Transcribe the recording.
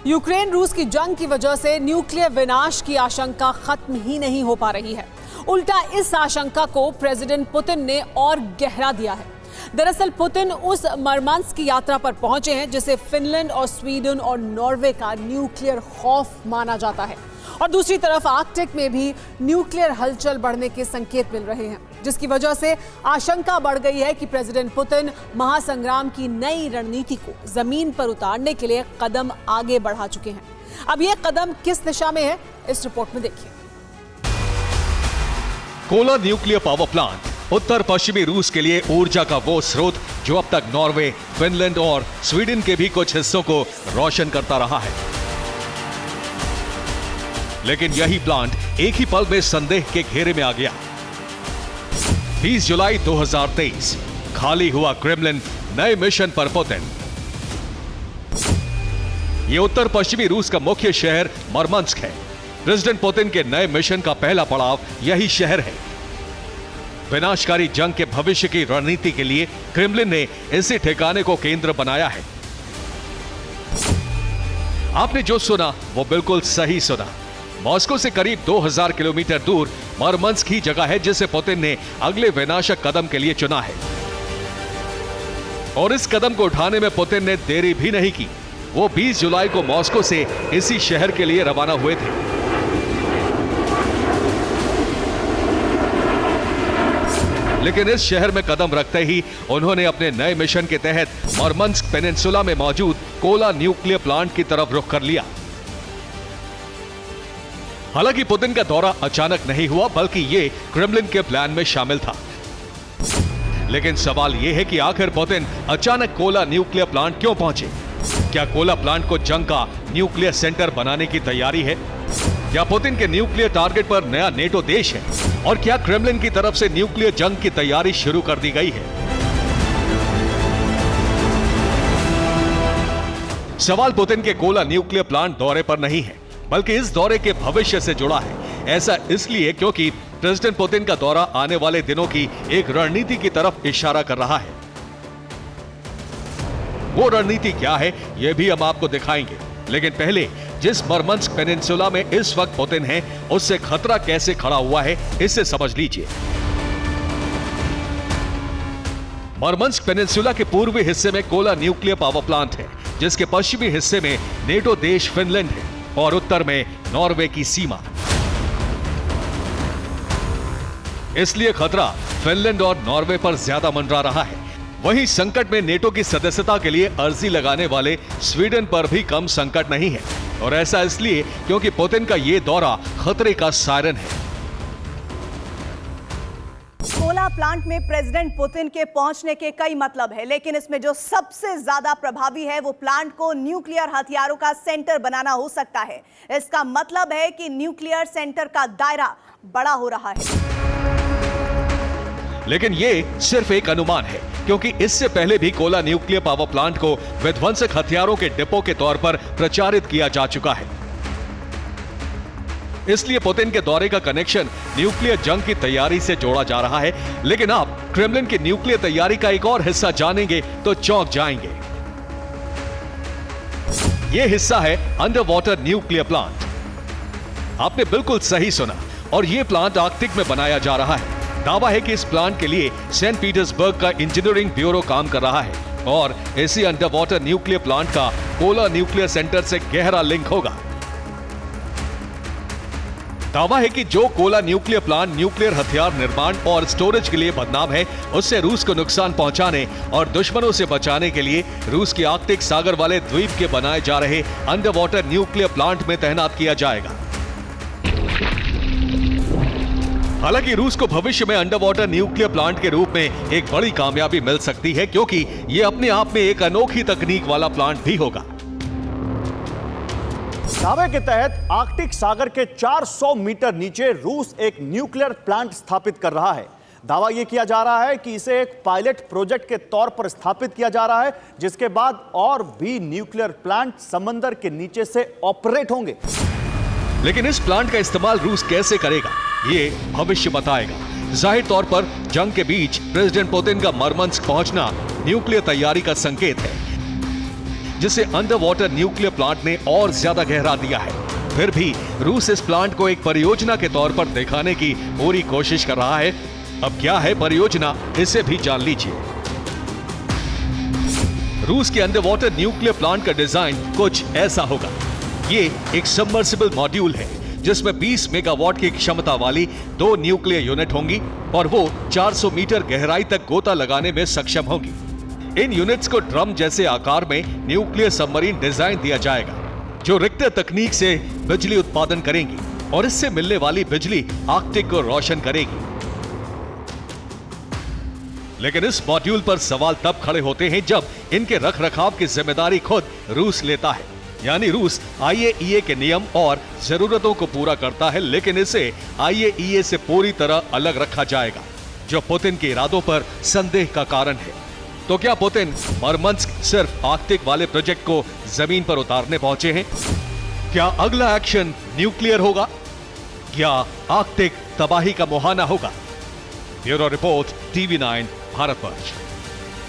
Ukraine रूस की जंग की वजह से न्यूक्लियर विनाश की आशंका खत्म ही नहीं हो पा रही है। उल्टा इस आशंका को प्रेसिडेंट पुतिन ने और गहरा दिया है। दरअसल पुतिन उस मरमांस्क की यात्रा पर पहुंचे हैं जिसे फिनलैंड और स्वीडन और नॉर्वे का न्यूक्लियर खौफ माना जाता है। और दूसरी तरफ आर्कटिक में भी न्यूक्लियर हलचल बढ़ने के संकेत मिल रहे हैं, जिसकी वजह से आशंका बढ़ गई है कि प्रेसिडेंट पुतिन महासंग्राम की नई रणनीति को जमीन पर उतारने के लिए कदम आगे बढ़ा चुके हैं। अब यह कदम किस दिशा में है, इस रिपोर्ट में देखिए। कोला न्यूक्लियर पावर प्लांट उत्तर पश्चिमी रूस के लिए ऊर्जा का वो स्रोत जो अब तक नॉर्वे, फिनलैंड और स्वीडन के भी कुछ हिस्सों को रोशन करता रहा है। लेकिन यही प्लांट एक ही पल में संदेह के घेरे में आ गया। 20 जुलाई 2023 खाली हुआ क्रेमलिन, नए मिशन पर पुतिन। यह उत्तर पश्चिमी रूस का मुख्य शहर मरमंस्क है। प्रेसिडेंट पुतिन के नए मिशन का पहला पड़ाव यही शहर है। विनाशकारी जंग के भविष्य की रणनीति के लिए क्रेमलिन ने इसी ठिकाने को केंद्र बनाया है। आपने जो सुना वो बिल्कुल सही सुना। मॉस्को से करीब 2000 किलोमीटर दूर मरमंस्क की जगह है जिसे पुतिन ने अगले विनाशक कदम के लिए चुना है। और इस कदम को उठाने में पुतिन ने देरी भी नहीं की। वो 20 जुलाई को मॉस्को से इसी शहर के लिए रवाना हुए थे। लेकिन इस शहर में कदम रखते ही उन्होंने अपने नए मिशन के तहत मरमंस्क पेनिनसुला में मौजूद कोला न्यूक्लियर प्लांट की तरफ रुख कर लिया। हालांकि पुतिन का दौरा अचानक नहीं हुआ, बल्कि ये क्रेमलिन के प्लान में शामिल था। लेकिन सवाल यह है कि आखिर पुतिन अचानक कोला न्यूक्लियर प्लांट क्यों पहुंचे? क्या कोला प्लांट को जंग का न्यूक्लियर सेंटर बनाने की तैयारी है? क्या पुतिन के न्यूक्लियर टारगेट पर नया नेटो देश है? और क्या क्रेमलिन की तरफ से न्यूक्लियर जंग की तैयारी शुरू कर दी गई है? सवाल पुतिन के कोला न्यूक्लियर प्लांट दौरे पर नहीं है, बल्कि इस दौरे के भविष्य से जुड़ा है। ऐसा इसलिए क्योंकि प्रेसिडेंट पुतिन का दौरा आने वाले दिनों की एक रणनीति की तरफ इशारा कर रहा है। वो रणनीति क्या है, यह भी हम आपको दिखाएंगे। लेकिन पहले जिस मरमंस्क पेनिनसुला में इस वक्त पुतिन है, उससे खतरा कैसे खड़ा हुआ है, इसे समझ लीजिए। मरमंस्क पेनिनसुला के पूर्वी हिस्से में कोला न्यूक्लियर पावर प्लांट है, जिसके पश्चिमी हिस्से में नेटो देश फिनलैंड है और उत्तर में नॉर्वे की सीमा। इसलिए खतरा फिनलैंड और नॉर्वे पर ज्यादा मंडरा रहा है। वहीं संकट में नेटो की सदस्यता के लिए अर्जी लगाने वाले स्वीडन पर भी कम संकट नहीं है। और ऐसा इसलिए क्योंकि पुतिन का यह दौरा खतरे का सायरन है। कोला प्लांट में प्रेसिडेंट पुतिन के पहुंचने के कई मतलब है, लेकिन इसमें जो सबसे ज्यादा प्रभावी है वो प्लांट को न्यूक्लियर हथियारों का सेंटर बनाना हो सकता है। इसका मतलब है कि न्यूक्लियर सेंटर का दायरा बड़ा हो रहा है। लेकिन ये सिर्फ एक अनुमान है, क्योंकि इससे पहले भी कोला न्यूक्लियर पावर प्लांट को विध्वंसक हथियारों के डिपो के तौर पर प्रचारित किया जा चुका है। इसलिए पुतिन के दौरे का कनेक्शन न्यूक्लियर जंग की तैयारी से जोड़ा जा रहा है। लेकिन आप क्रेमलिन की न्यूक्लियर तैयारी का एक और हिस्सा जानेंगे तो चौंक जाएंगे। यह हिस्सा है अंडर वाटर न्यूक्लियर प्लांट। आपने बिल्कुल सही सुना, और यह प्लांट आर्कटिक में बनाया जा रहा है। दावा है कि इस प्लांट के लिए सेंट पीटर्सबर्ग का इंजीनियरिंग ब्यूरो काम कर रहा है और इसी अंडर वाटर न्यूक्लियर प्लांट का कोला न्यूक्लियर सेंटर से गहरा लिंक होगा। दावा है कि जो कोला न्यूक्लियर प्लांट न्यूक्लियर हथियार निर्माण और स्टोरेज के लिए बदनाम है, उससे रूस को नुकसान पहुंचाने और दुश्मनों से बचाने के लिए रूस की आर्कटिक सागर वाले द्वीप के बनाए जा रहे अंडर वाटर न्यूक्लियर प्लांट में तैनात किया जाएगा। हालांकि रूस को भविष्य में अंडर वाटर न्यूक्लियर प्लांट के रूप में एक बड़ी कामयाबी मिल सकती है, क्योंकि यह अपने आप में एक अनोखी तकनीक वाला प्लांट भी होगा। दावे के तहत आर्कटिक सागर के 400 मीटर नीचे रूस एक न्यूक्लियर प्लांट स्थापित कर रहा है। दावा यह किया जा रहा है कि इसे एक पायलट प्रोजेक्ट के तौर पर स्थापित किया जा रहा है, जिसके बाद और भी न्यूक्लियर प्लांट समंदर के नीचे से ऑपरेट होंगे। लेकिन इस प्लांट का इस्तेमाल रूस कैसे करेगा, ये भविष्य बताएगा। जाहिर तौर पर जंग के बीच प्रेसिडेंट पुतिन का मरमंस्क पहुंचना न्यूक्लियर तैयारी का संकेत है, जिसे अंडर वाटर न्यूक्लियर प्लांट ने और ज्यादा गहरा दिया है। फिर भी रूस इस प्लांट को एक परियोजना के तौर पर दिखाने की पूरी कोशिश कर रहा है। अब क्या है परियोजना, इसे भी जान लीजिए। रूस के अंडर वाटर न्यूक्लियर प्लांट का डिजाइन कुछ ऐसा होगा। ये एक सबमर्सिबल मॉड्यूल है जिसमें 20 मेगावाट की क्षमता वाली 2 न्यूक्लियर यूनिट होंगी और वो 400 मीटर गहराई तक गोता लगाने में सक्षम होंगी। इन यूनिट्स को ड्रम जैसे आकार में न्यूक्लियर सबमरीन डिजाइन दिया जाएगा जो रिक्टर तकनीक से बिजली उत्पादन करेंगी और इससे मिलने वाली बिजली आर्कटिक को रोशन करेगी। लेकिन इस मॉड्यूल पर सवाल तब खड़े होते हैं जब इनके रखरखाव की जिम्मेदारी खुद रूस लेता है। यानी रूस IAEA के नियम और जरूरतों को पूरा करता है, लेकिन इसे IAEA से पूरी तरह अलग रखा जाएगा, जो पुतिन के इरादों पर संदेह का कारण है। तो क्या पुतिन मरमंस्क सिर्फ आर्कटिक वाले प्रोजेक्ट को जमीन पर उतारने पहुंचे हैं? क्या अगला एक्शन न्यूक्लियर होगा या आर्कटिक तबाही का मुहाना होगा? Bureau report, TV9 Bharatvarsh.